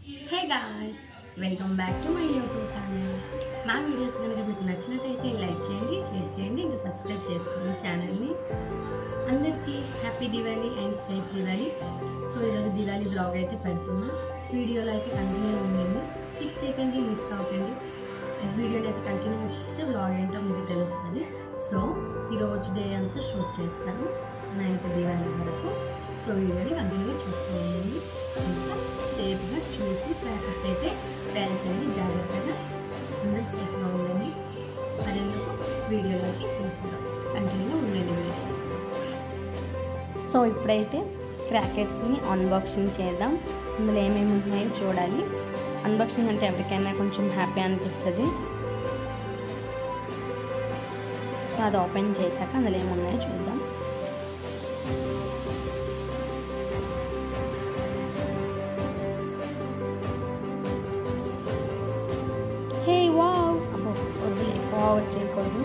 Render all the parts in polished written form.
Hey guys, welcome back to my YouTube channel. మా videos కనుక మీకు నచ్చినట్టయితే లైక్ చేయండి, షేర్ చేయండి, ఇంకా సబ్స్క్రైబ్ చేసుకోండి ఛానల్ని. అందరికీ happy Diwali and safe Diwali. So ఈరోజు దివాళీ బ్లాగ్ అయితే పెడుతున్నా. వీడియోలో అయితే కంటిన్యూ ఉండండి, స్కిప్ చేయకండి, మిస్ అవ్వకండి. వీడియోని అయితే కంటిన్యూ చూస్తే బ్లాగ్ ఏంటో మీకు తెలుస్తుంది. సో ఈరోజు డే అంతా షూట్ చేస్తాను 9th దివాళీ వరకు. సో వీడియోని కంటిన్యూ చూస్తూ ఉండండి. ఇంకా సేఫ్గా చూసి క్రాకర్స్ అయితే పేల్చండి, జాగ్రత్తగా అందరూ సేఫ్గా ఉండండి. మరెందుకు వీడియోలోకి కంటిన్యూ ఉండండి వీడియో. సో ఇప్పుడైతే క్రాకర్స్ని అన్బాక్సింగ్ చేద్దాం. అందులో ఏమేమి ఉన్నాయో చూడాలి. అన్బాక్సింగ్ అంటే ఎవరికైనా కొంచెం హ్యాపీ అనిపిస్తుంది. సో అది ఓపెన్ చేశాక అందులో ఏమున్నాయో చూద్దాం. హే వావ్, అబ్బో వద్దులే, ఫార్వర్డ్ చేయకూడదు.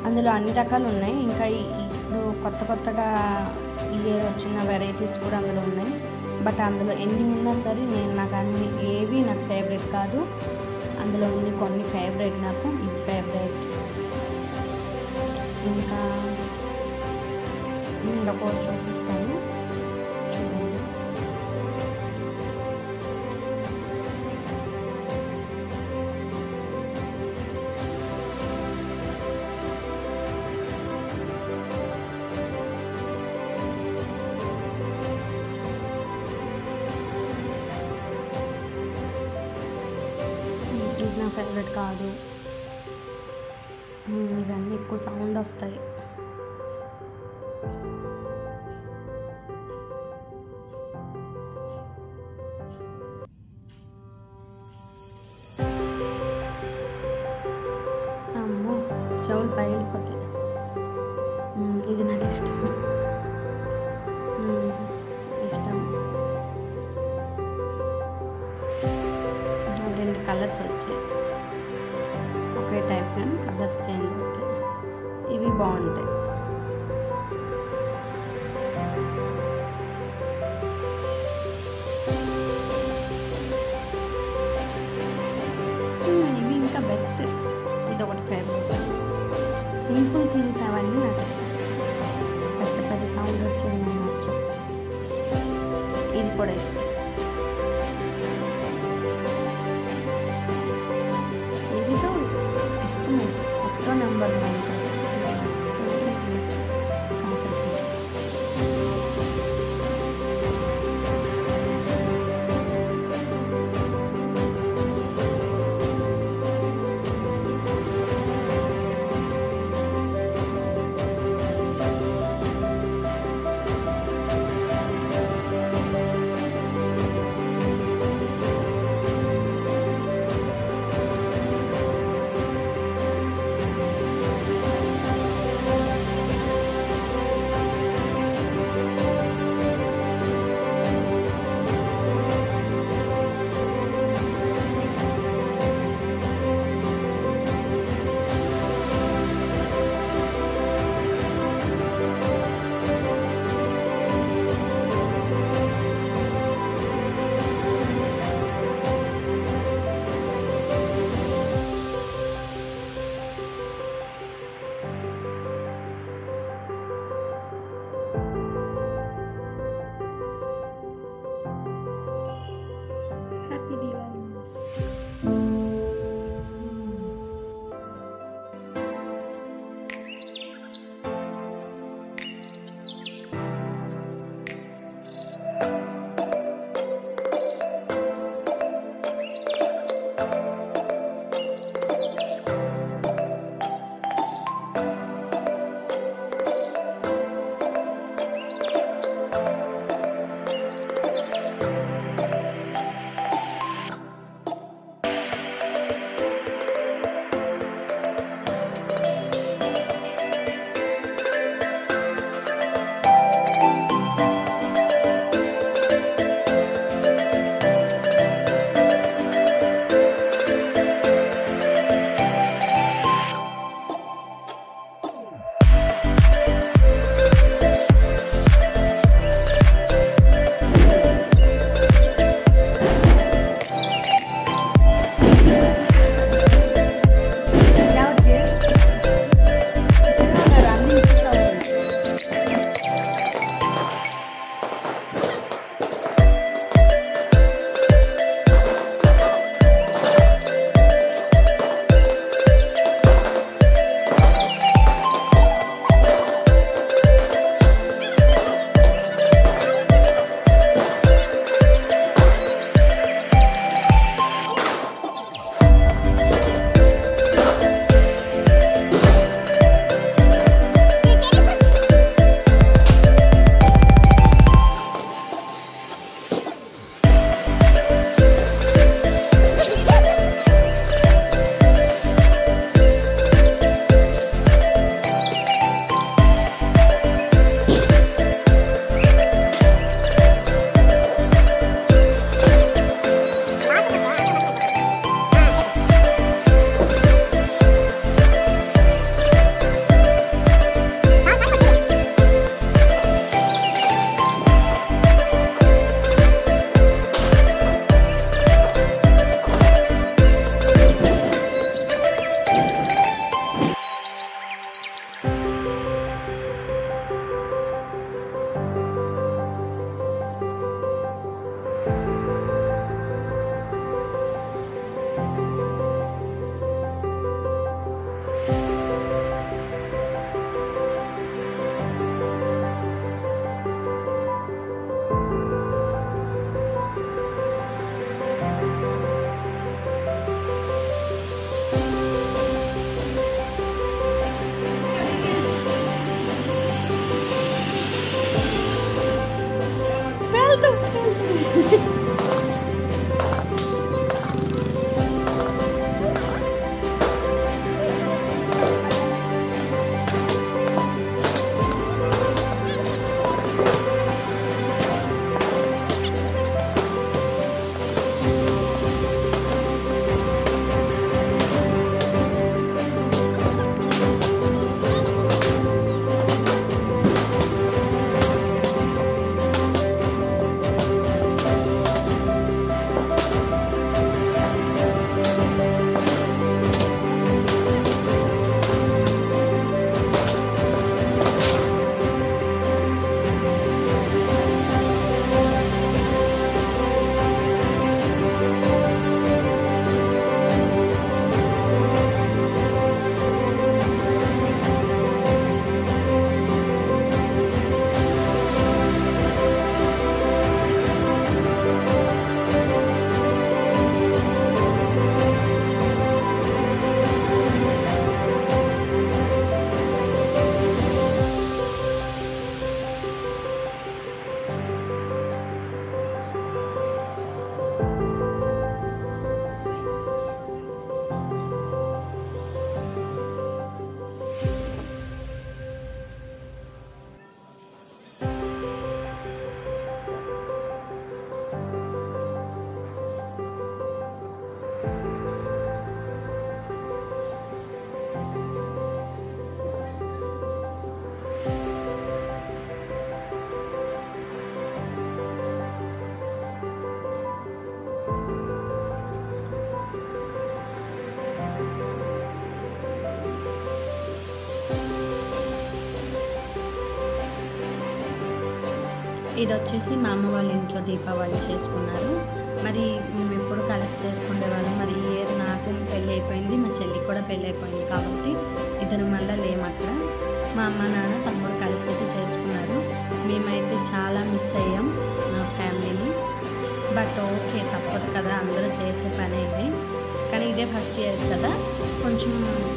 అందులో అన్ని రకాలు ఉన్నాయి. ఇంకా ఇప్పుడు కొత్తగా ఇయర్ వచ్చిన వెరైటీస్ కూడా అందులో ఉన్నాయి. బట్ అందులో ఎన్ని ఉన్నా సరే నాకు అన్ని ఏవి నాకు ఫేవరెట్ కాదు. అందులో ఉంది కొన్ని ఫేవరెట్, నాకు ఇది ఫేవరెట్. ఇంకా ఇంకొకటి చూపిస్తాను చూడండి. ఇది నా ఫేవరెట్ కాదు. ఇవన్నీ ఎక్కువ సౌండ్ వస్తాయి. అమ్మో, చెవులు పగిలిపోతాయి. ఇది నాకు ఇష్టం. రెండు కలర్స్ వచ్చాయి, ఒకే టైప్ కానీ కలర్స్ చేంజ్ అవుతాయి. ఇవి బాగుంటాయి. ఇవి ఇంకా బెస్ట్. ఇది ఒకటి ఫేవరెట్. సింపుల్ థింగ్స్ అవన్నీ నాకు ఇష్టం. పెద్ద సౌండ్ వచ్చేది నాకు నచ్చు. ఇది కూడా ఇష్టం. ఇదితో ఇష్టమైంది. ఒక్కో నెంబర్ ఉంటుంది. ఇది వచ్చేసి మా అమ్మ వాళ్ళ ఇంట్లో దీపావళి చేసుకున్నారు. మరి మేము ఎప్పుడు కలిసి చేసుకునేవాళ్ళం. మరి ఈ ఇయర్ నాకు పెళ్ళి అయిపోయింది, మా చెల్లికి కూడా పెళ్ళి అయిపోయింది కాబట్టి ఇద్దరు మళ్ళీ లేము అక్కడ. మా అమ్మ నాన్న తమ్ముడు కలిసి అయితే చేసుకున్నారు. మేమైతే చాలా మిస్ అయ్యాం నా ఫ్యామిలీని. బట్ ఓకే, తప్పదు కదా, అందరూ చేసే పనే ఇది. కానీ ఇదే ఫస్ట్ ఇయర్ కదా, కొంచెం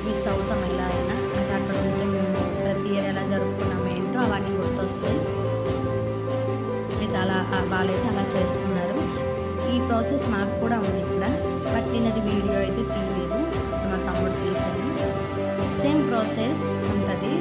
మిస్ అవుతాం ఎలా అయినా. అంటే అక్కడ ఉంటే మేము ప్రతి ఇయర్ ఎలా జరుపుకున్నాము ఏంటో అవన్నీ గుర్తొస్తాయి. అయితే అలా వాళ్ళైతే అలా చేసుకున్నారు. ఈ ప్రాసెస్ మాకు కూడా ఉంది ఇక్కడ, బట్ నేను అది వీడియో అయితే తీయలేదు, మా తమ్ముడు తీసాను. సేమ్ ప్రాసెస్ ఉంటుంది.